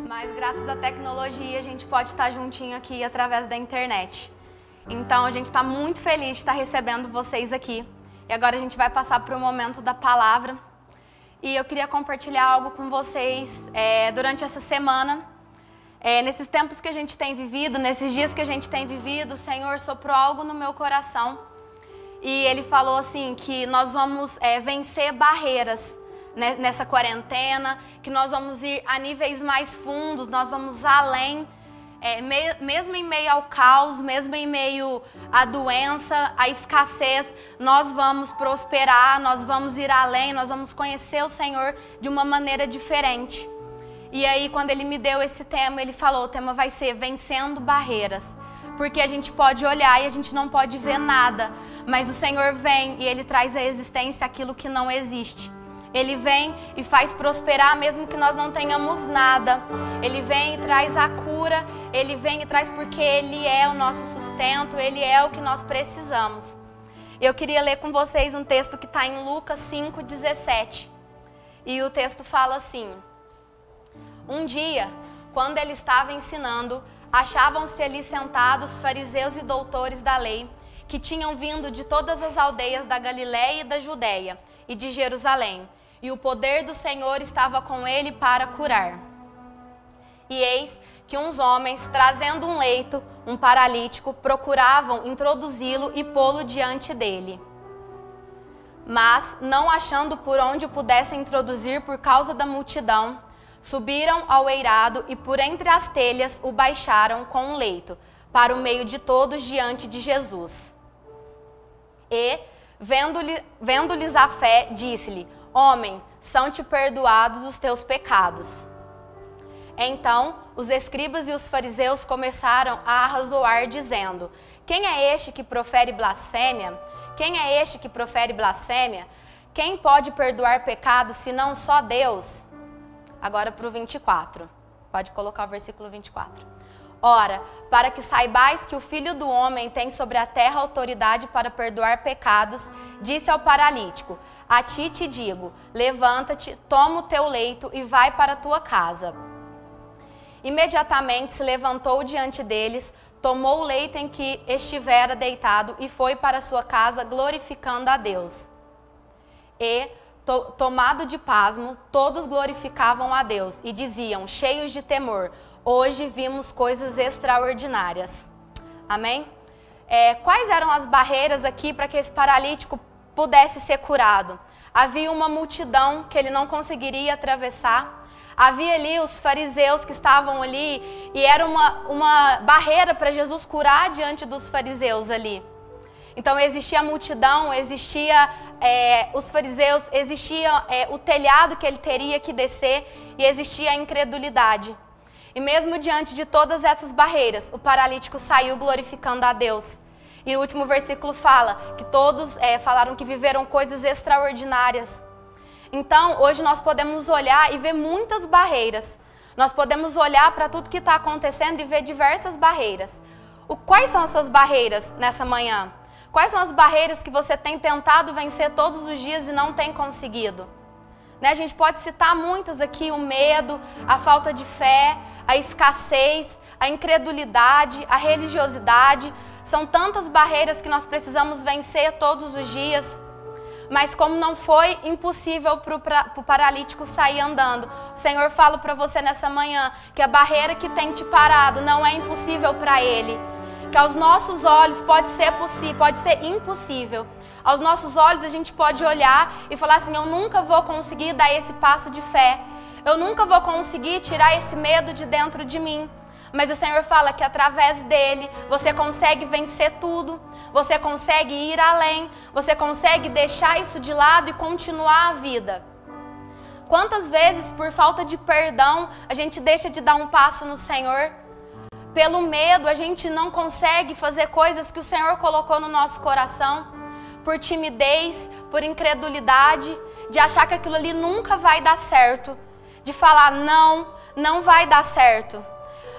Mas graças à tecnologia a gente pode estar juntinho aqui através da internet. Então a gente está muito feliz de estar recebendo vocês aqui. E agora a gente vai passar para o momento da palavra. E eu queria compartilhar algo com vocês durante essa semana. Nesses tempos que a gente tem vivido, nesses dias que a gente tem vivido, o Senhor soprou algo no meu coração. E Ele falou assim que nós vamos vencer barreiras nessa quarentena, que nós vamos ir a níveis mais fundos, nós vamos além, mesmo em meio ao caos, mesmo em meio à doença, à escassez, nós vamos prosperar, nós vamos ir além, nós vamos conhecer o Senhor de uma maneira diferente. E aí, quando Ele me deu esse tema, Ele falou, o tema vai ser Vencendo Barreiras, porque a gente pode olhar e a gente não pode ver nada, mas o Senhor vem e Ele traz à existência aquilo que não existe. Ele vem e faz prosperar mesmo que nós não tenhamos nada. Ele vem e traz a cura, Ele vem e traz porque Ele é o nosso sustento, Ele é o que nós precisamos. Eu queria ler com vocês um texto que está em Lucas 5:17. E o texto fala assim: Um dia, quando Ele estava ensinando, achavam-se ali sentados fariseus e doutores da lei, que tinham vindo de todas as aldeias da Galiléia e da Judéia e de Jerusalém. E o poder do Senhor estava com ele para curar. E eis que uns homens, trazendo um leito, um paralítico, procuravam introduzi-lo e pô-lo diante dele. Mas, não achando por onde o pudessem introduzir por causa da multidão, subiram ao eirado e por entre as telhas o baixaram com um leito, para o meio de todos diante de Jesus. E, vendo-lhes a fé, disse-lhe: Homem, são-te perdoados os teus pecados. Então, os escribas e os fariseus começaram a arrazoar, dizendo: Quem é este que profere blasfêmia? Quem é este que profere blasfêmia? Quem pode perdoar pecados, senão só Deus? Agora para o 24. Pode colocar o versículo 24. Ora, para que saibais que o Filho do Homem tem sobre a terra autoridade para perdoar pecados, disse ao paralítico: A ti te digo, levanta-te, toma o teu leito e vai para a tua casa. Imediatamente se levantou diante deles, tomou o leito em que estivera deitado e foi para a sua casa, glorificando a Deus. E, tomado de pasmo, todos glorificavam a Deus e diziam, cheios de temor: Hoje vimos coisas extraordinárias. Amém? Quais eram as barreiras aqui para que esse paralítico pudesse ser curado? Havia uma multidão que ele não conseguiria atravessar. Havia ali os fariseus que estavam ali e era uma barreira para Jesus curar diante dos fariseus ali. Então existia a multidão, existia os fariseus, existia o telhado que ele teria que descer e existia a incredulidade. E mesmo diante de todas essas barreiras, o paralítico saiu glorificando a Deus. E o último versículo fala que todos falaram que viveram coisas extraordinárias. Então, hoje nós podemos olhar e ver muitas barreiras. Nós podemos olhar para tudo que está acontecendo e ver diversas barreiras. Quais são as suas barreiras nessa manhã? Quais são as barreiras que você tem tentado vencer todos os dias e não tem conseguido? A gente pode citar muitas aqui: o medo, a falta de fé, a escassez, a incredulidade, a religiosidade. São tantas barreiras que nós precisamos vencer todos os dias. Mas como não foi impossível para o paralítico sair andando, o Senhor fala para você nessa manhã que a barreira que tem te parado não é impossível para Ele. Que aos nossos olhos pode ser possível, pode ser impossível. Aos nossos olhos a gente pode olhar e falar assim: eu nunca vou conseguir dar esse passo de fé. Eu nunca vou conseguir tirar esse medo de dentro de mim. Mas o Senhor fala que através dele você consegue vencer tudo. Você consegue ir além. Você consegue deixar isso de lado e continuar a vida. Quantas vezes por falta de perdão a gente deixa de dar um passo no Senhor? Pelo medo a gente não consegue fazer coisas que o Senhor colocou no nosso coração. Por timidez, por incredulidade, de achar que aquilo ali nunca vai dar certo. De falar não vai dar certo.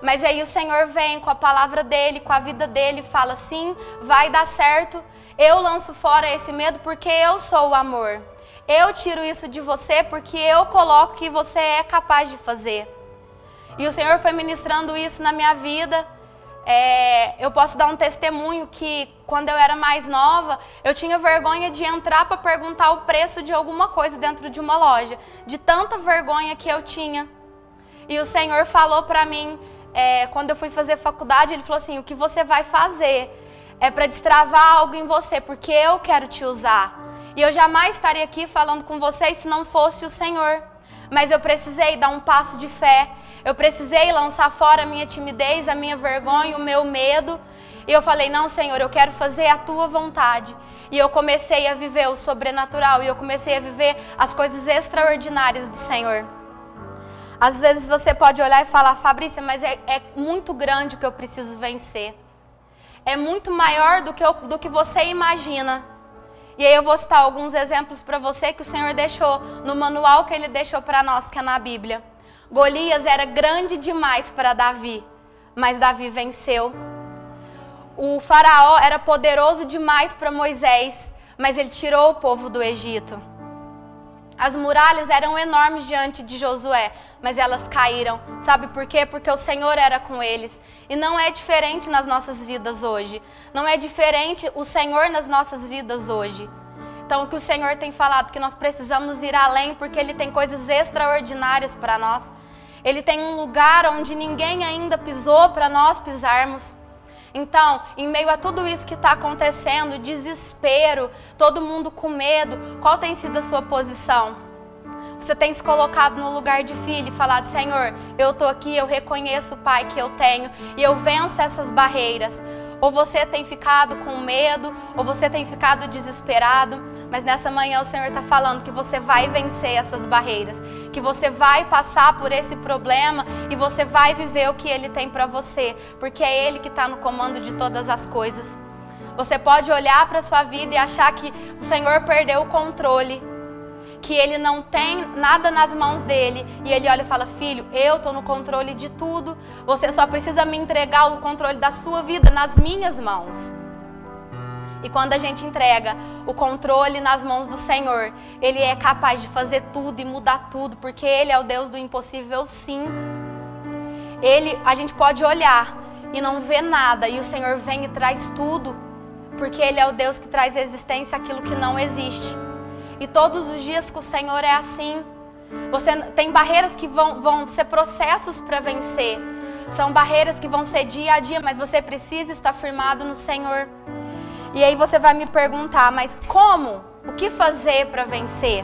Mas aí o Senhor vem com a palavra dele, com a vida dele, e fala: sim, vai dar certo. Eu lanço fora esse medo porque eu sou o amor. Eu tiro isso de você porque eu coloco que você é capaz de fazer. E o Senhor foi ministrando isso na minha vida. Eu posso dar um testemunho que quando eu era mais nova, eu tinha vergonha de entrar para perguntar o preço de alguma coisa dentro de uma loja, de tanta vergonha que eu tinha. E o Senhor falou para mim, quando eu fui fazer faculdade, Ele falou assim, o que você vai fazer é para destravar algo em você, porque eu quero te usar. E eu jamais estaria aqui falando com vocês se não fosse o Senhor. Mas eu precisei dar um passo de fé. Eu precisei lançar fora a minha timidez, a minha vergonha, o meu medo. E eu falei, não, Senhor, eu quero fazer a Tua vontade. E eu comecei a viver o sobrenatural. E eu comecei a viver as coisas extraordinárias do Senhor. Às vezes você pode olhar e falar, Fabrícia, mas é muito grande o que eu preciso vencer. É muito maior do que você imagina. E aí eu vou citar alguns exemplos para você que o Senhor deixou no manual que Ele deixou para nós, que é na Bíblia. Golias era grande demais para Davi, mas Davi venceu. O faraó era poderoso demais para Moisés, mas ele tirou o povo do Egito. As muralhas eram enormes diante de Josué, mas elas caíram. Sabe por quê? Porque o Senhor era com eles. E não é diferente nas nossas vidas hoje. Não é diferente o Senhor nas nossas vidas hoje. Então o que o Senhor tem falado, que nós precisamos ir além, porque Ele tem coisas extraordinárias para nós. Ele tem um lugar onde ninguém ainda pisou para nós pisarmos. Então, em meio a tudo isso que está acontecendo, desespero, todo mundo com medo, qual tem sido a sua posição? Você tem se colocado no lugar de filho e falado, Senhor, eu estou aqui, eu reconheço o Pai que eu tenho e eu venço essas barreiras. Ou você tem ficado com medo, ou você tem ficado desesperado, mas nessa manhã o Senhor está falando que você vai vencer essas barreiras, que você vai passar por esse problema e você vai viver o que Ele tem para você, porque é Ele que está no comando de todas as coisas. Você pode olhar para a sua vida e achar que o Senhor perdeu o controle, que Ele não tem nada nas mãos dEle, e Ele olha e fala, filho, eu estou no controle de tudo, você só precisa me entregar o controle da sua vida nas minhas mãos. E quando a gente entrega o controle nas mãos do Senhor, Ele é capaz de fazer tudo e mudar tudo, porque Ele é o Deus do impossível, sim. A gente pode olhar e não ver nada, e o Senhor vem e traz tudo, porque Ele é o Deus que traz à existência aquilo que não existe. E todos os dias com o Senhor é assim. Você tem barreiras que vão ser processos para vencer. São barreiras que vão ser dia a dia, mas você precisa estar firmado no Senhor. E aí você vai me perguntar, mas como? O que fazer para vencer?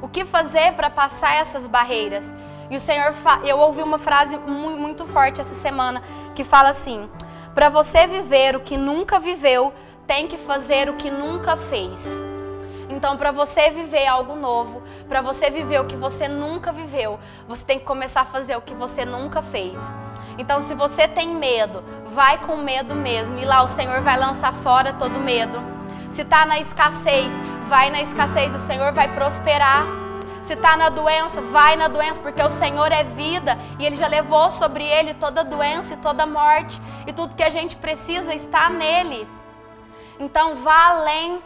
O que fazer para passar essas barreiras? E o Senhor, eu ouvi uma frase muito forte essa semana, que fala assim, para você viver o que nunca viveu, tem que fazer o que nunca fez. Então, para você viver algo novo, para você viver o que você nunca viveu, você tem que começar a fazer o que você nunca fez. Então, se você tem medo, vai com medo mesmo. E lá o Senhor vai lançar fora todo medo. Se está na escassez, vai na escassez, o Senhor vai prosperar. Se está na doença, vai na doença, porque o Senhor é vida e Ele já levou sobre Ele toda doença e toda morte. E tudo que a gente precisa está nele. Então, vá além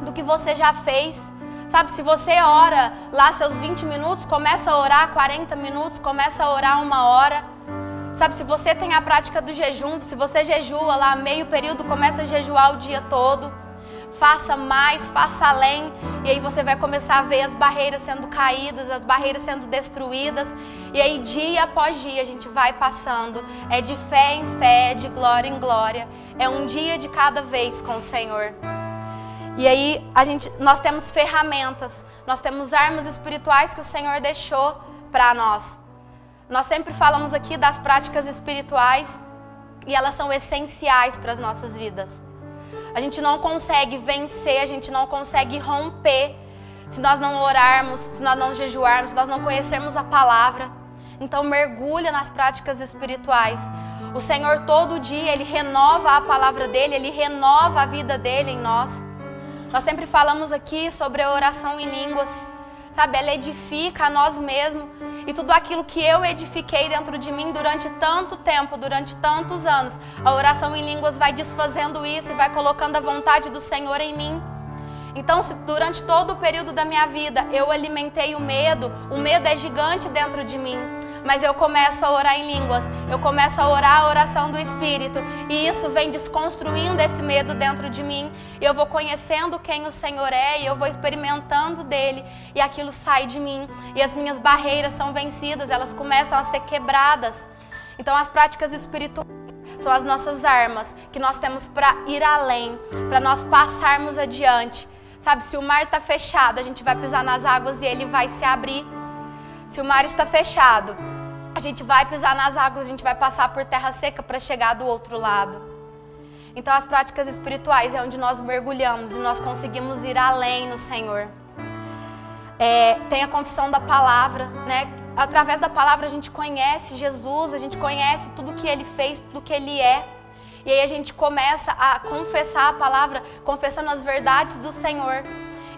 do que você já fez. Sabe, se você ora lá seus 20 minutos, começa a orar 40 minutos, começa a orar 1 hora. Sabe, se você tem a prática do jejum, se você jejua lá meio período, começa a jejuar o dia todo. Faça mais, faça além, e aí você vai começar a ver as barreiras sendo caídas, as barreiras sendo destruídas. E aí dia após dia a gente vai passando, é de fé em fé, é de glória em glória. É um dia de cada vez com o Senhor. E aí nós temos ferramentas, nós temos armas espirituais que o Senhor deixou para nós. Nós sempre falamos aqui das práticas espirituais e elas são essenciais para as nossas vidas. A gente não consegue vencer, a gente não consegue romper se nós não orarmos, se nós não jejuarmos, se nós não conhecermos a palavra. Então mergulha nas práticas espirituais. O Senhor todo dia, Ele renova a palavra dEle, Ele renova a vida dEle em nós. Nós sempre falamos aqui sobre a oração em línguas, sabe? Ela edifica a nós mesmos. E tudo aquilo que eu edifiquei dentro de mim durante tanto tempo, durante tantos anos, a oração em línguas vai desfazendo isso e vai colocando a vontade do Senhor em mim. Então, se durante todo o período da minha vida eu alimentei o medo é gigante dentro de mim. mas eu começo a orar em línguas, eu começo a orar a oração do Espírito, e isso vem desconstruindo esse medo dentro de mim, e eu vou conhecendo quem o Senhor é, e eu vou experimentando dele, e aquilo sai de mim, e as minhas barreiras são vencidas, elas começam a ser quebradas. Então as práticas espirituais são as nossas armas que nós temos para ir além, para nós passarmos adiante. Sabe, se o mar está fechado, a gente vai pisar nas águas e ele vai se abrir. Se o mar está fechado, a gente vai pisar nas águas, a gente vai passar por terra seca para chegar do outro lado. Então as práticas espirituais é onde nós mergulhamos e nós conseguimos ir além no Senhor. Tem a confissão da palavra, né? Através da palavra a gente conhece Jesus, a gente conhece tudo que Ele fez, tudo que Ele é. E aí a gente começa a confessar a palavra, confessando as verdades do Senhor.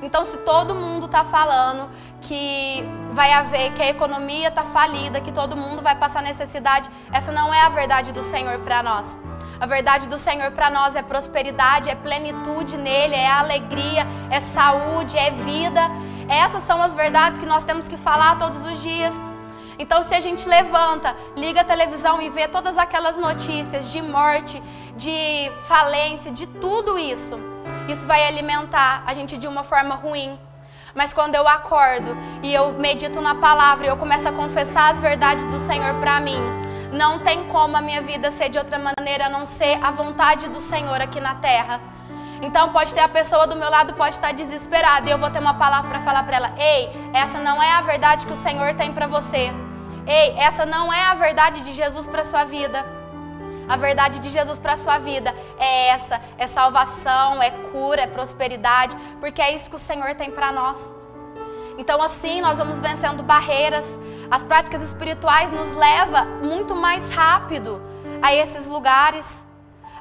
Então se todo mundo está falando que vai haver, que a economia está falida, que todo mundo vai passar necessidade, essa não é a verdade do Senhor para nós. A verdade do Senhor para nós é prosperidade, é plenitude nele, é alegria, é saúde, é vida. Essas são as verdades que nós temos que falar todos os dias. Então se a gente levanta, liga a televisão e vê todas aquelas notícias de morte, de falência, de tudo isso, isso vai alimentar a gente de uma forma ruim. Mas quando eu acordo e eu medito na palavra e eu começo a confessar as verdades do Senhor para mim, não tem como a minha vida ser de outra maneira a não ser a vontade do Senhor aqui na terra. Então pode ter a pessoa do meu lado, pode estar desesperada, e eu vou ter uma palavra para falar para ela: ei, essa não é a verdade que o Senhor tem para você. Ei, essa não é a verdade de Jesus para a sua vida. A verdade de Jesus para a sua vida é essa, é salvação, é cura, é prosperidade, porque é isso que o Senhor tem para nós. Então assim nós vamos vencendo barreiras. As práticas espirituais nos levam muito mais rápido a esses lugares.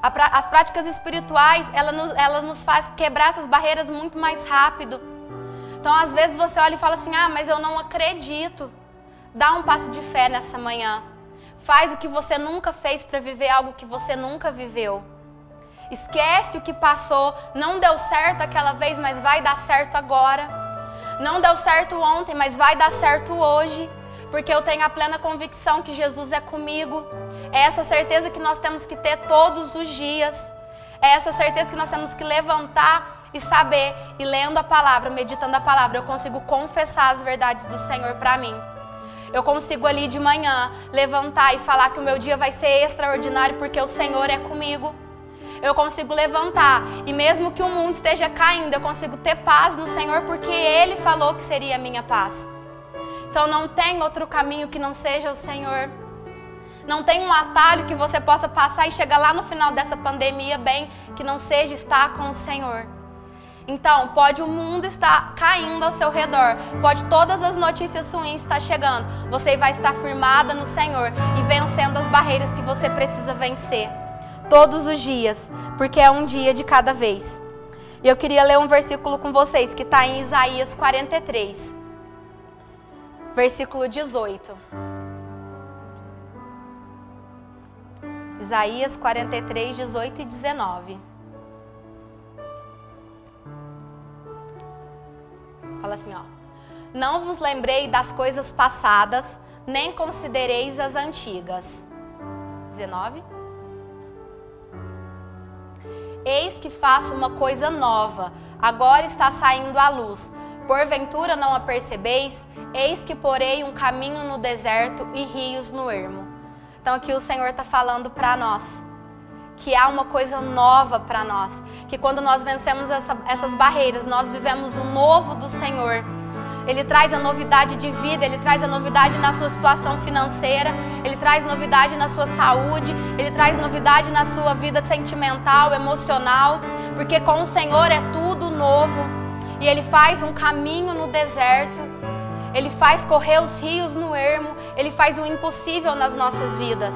As práticas espirituais, elas nos fazem quebrar essas barreiras muito mais rápido. Então às vezes você olha e fala assim: ah, mas eu não acredito. Dá um passo de fé nessa manhã. Faz o que você nunca fez para viver algo que você nunca viveu. Esquece o que passou. Não deu certo aquela vez, mas vai dar certo agora. Não deu certo ontem, mas vai dar certo hoje. Porque eu tenho a plena convicção que Jesus é comigo. É essa certeza que nós temos que ter todos os dias. É essa certeza que nós temos que levantar e saber. E lendo a palavra, meditando a palavra, eu consigo confessar as verdades do Senhor para mim. Eu consigo ali de manhã levantar e falar que o meu dia vai ser extraordinário porque o Senhor é comigo. Eu consigo levantar e mesmo que o mundo esteja caindo, eu consigo ter paz no Senhor porque Ele falou que seria a minha paz. Então não tem outro caminho que não seja o Senhor. Não tem um atalho que você possa passar e chegar lá no final dessa pandemia bem, que não seja estar com o Senhor. Então, pode o mundo estar caindo ao seu redor, pode todas as notícias ruins estar chegando, você vai estar firmada no Senhor e vencendo as barreiras que você precisa vencer. Todos os dias, porque é um dia de cada vez. E eu queria ler um versículo com vocês, que está em Isaías 43, versículo 18. Isaías 43, 18 e 19. Fala assim, ó: não vos lembrei das coisas passadas, nem considereis as antigas. 19. Eis que faço uma coisa nova, agora está saindo à luz. Porventura não a percebeis? Eis que porei um caminho no deserto e rios no ermo. Então aqui o Senhor está falando para nós que há uma coisa nova para nós, que quando nós vencemos essas barreiras, nós vivemos o novo do Senhor. Ele traz a novidade de vida, Ele traz a novidade na sua situação financeira, Ele traz novidade na sua saúde, Ele traz novidade na sua vida sentimental, emocional, porque com o Senhor é tudo novo. E Ele faz um caminho no deserto, Ele faz correr os rios no ermo, Ele faz o impossível nas nossas vidas.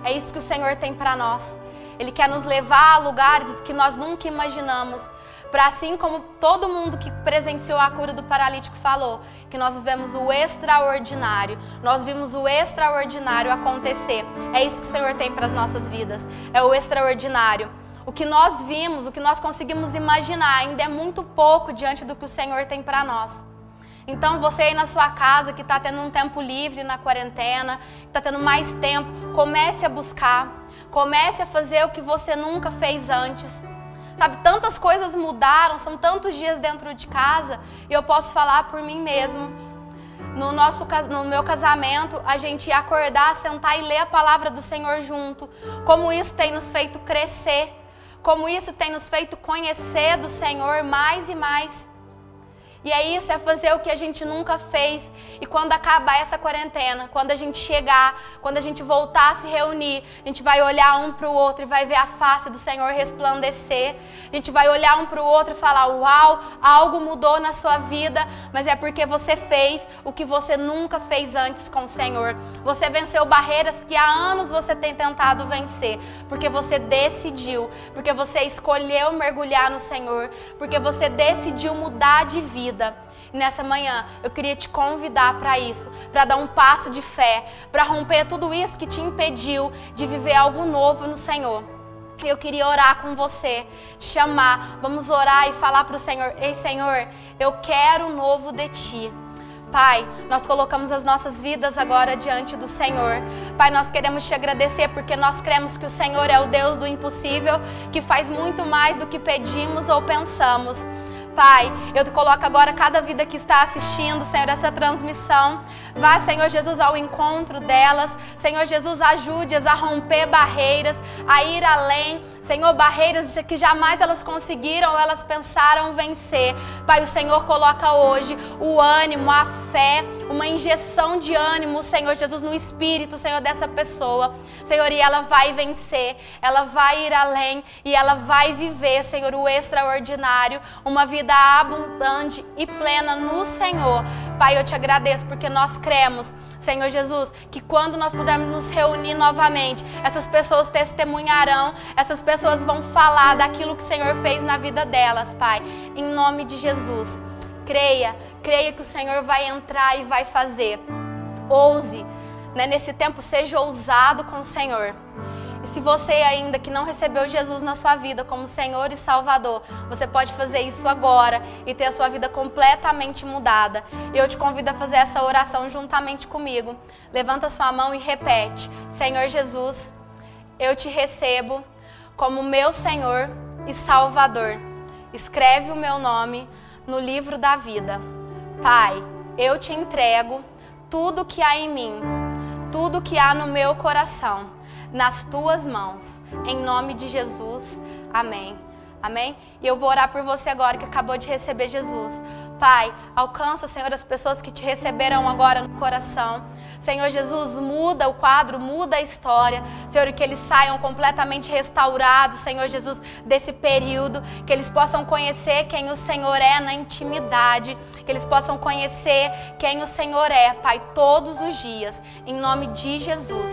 É isso que o Senhor tem para nós. Ele quer nos levar a lugares que nós nunca imaginamos. Para assim como todo mundo que presenciou a cura do paralítico falou, que nós vivemos o extraordinário. Nós vimos o extraordinário acontecer. É isso que o Senhor tem para as nossas vidas. É o extraordinário. O que nós vimos, o que nós conseguimos imaginar ainda é muito pouco diante do que o Senhor tem para nós. Então você aí na sua casa que está tendo um tempo livre na quarentena, que está tendo mais tempo, comece a buscar, comece a fazer o que você nunca fez antes. Sabe, tantas coisas mudaram, são tantos dias dentro de casa, e eu posso falar por mim mesmo. No meu casamento, a gente ia acordar, sentar e ler a palavra do Senhor junto. Como isso tem nos feito crescer, como isso tem nos feito conhecer do Senhor mais e mais. E é isso, é fazer o que a gente nunca fez. E quando acabar essa quarentena, quando a gente chegar, quando a gente voltar a se reunir, a gente vai olhar um para o outro e vai ver a face do Senhor resplandecer. A gente vai olhar um para o outro e falar, uau, algo mudou na sua vida, mas é porque você fez o que você nunca fez antes com o Senhor. Você venceu barreiras que há anos você tem tentado vencer, porque você decidiu, porque você escolheu mergulhar no Senhor, porque você decidiu mudar de vida. E nessa manhã eu queria te convidar para isso, para dar um passo de fé, para romper tudo isso que te impediu de viver algo novo no Senhor. Eu queria orar com você, te chamar, vamos orar e falar para o Senhor, ei Senhor, eu quero o novo de Ti. Pai, nós colocamos as nossas vidas agora diante do Senhor. Pai, nós queremos te agradecer porque nós cremos que o Senhor é o Deus do impossível, que faz muito mais do que pedimos ou pensamos. Pai, eu te coloco agora cada vida que está assistindo, Senhor, essa transmissão. Vá, Senhor Jesus, ao encontro delas. Senhor Jesus, ajude-as a romper barreiras, a ir além. Senhor, barreiras que jamais elas conseguiram ou elas pensaram vencer. Pai, o Senhor coloca hoje o ânimo, a fé, uma injeção de ânimo, Senhor Jesus, no espírito, Senhor, dessa pessoa. Senhor, e ela vai vencer, ela vai ir além e ela vai viver, Senhor, o extraordinário, uma vida abundante e plena no Senhor. Pai, eu te agradeço porque nós cremos, Senhor Jesus, que quando nós pudermos nos reunir novamente, essas pessoas testemunharão, essas pessoas vão falar daquilo que o Senhor fez na vida delas, Pai. Em nome de Jesus. Creia que o Senhor vai entrar e vai fazer. Ouse, né? Nesse tempo, seja ousado com o Senhor. E se você ainda que não recebeu Jesus na sua vida como Senhor e Salvador, você pode fazer isso agora e ter a sua vida completamente mudada. E eu te convido a fazer essa oração juntamente comigo. Levanta sua mão e repete: Senhor Jesus, eu te recebo como meu Senhor e Salvador. Escreve o meu nome no livro da vida. Pai, eu te entrego tudo que há em mim, tudo que há no meu coração, nas tuas mãos, em nome de Jesus, amém, amém? E eu vou orar por você agora que acabou de receber Jesus. Pai, alcança, Senhor, as pessoas que te receberam agora no coração. Senhor Jesus, muda o quadro, muda a história. Senhor, que eles saiam completamente restaurados, Senhor Jesus, desse período. Que eles possam conhecer quem o Senhor é na intimidade. Que eles possam conhecer quem o Senhor é, Pai, todos os dias. Em nome de Jesus.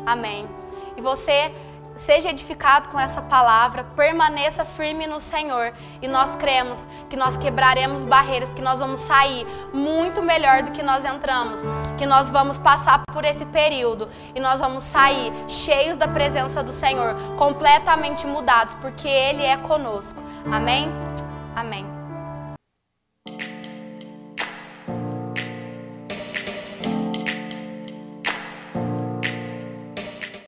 Amém. E você seja edificado com essa palavra, permaneça firme no Senhor. E nós cremos que nós quebraremos barreiras, que nós vamos sair muito melhor do que nós entramos. Que nós vamos passar por esse período e nós vamos sair cheios da presença do Senhor, completamente mudados, porque Ele é conosco. Amém? Amém.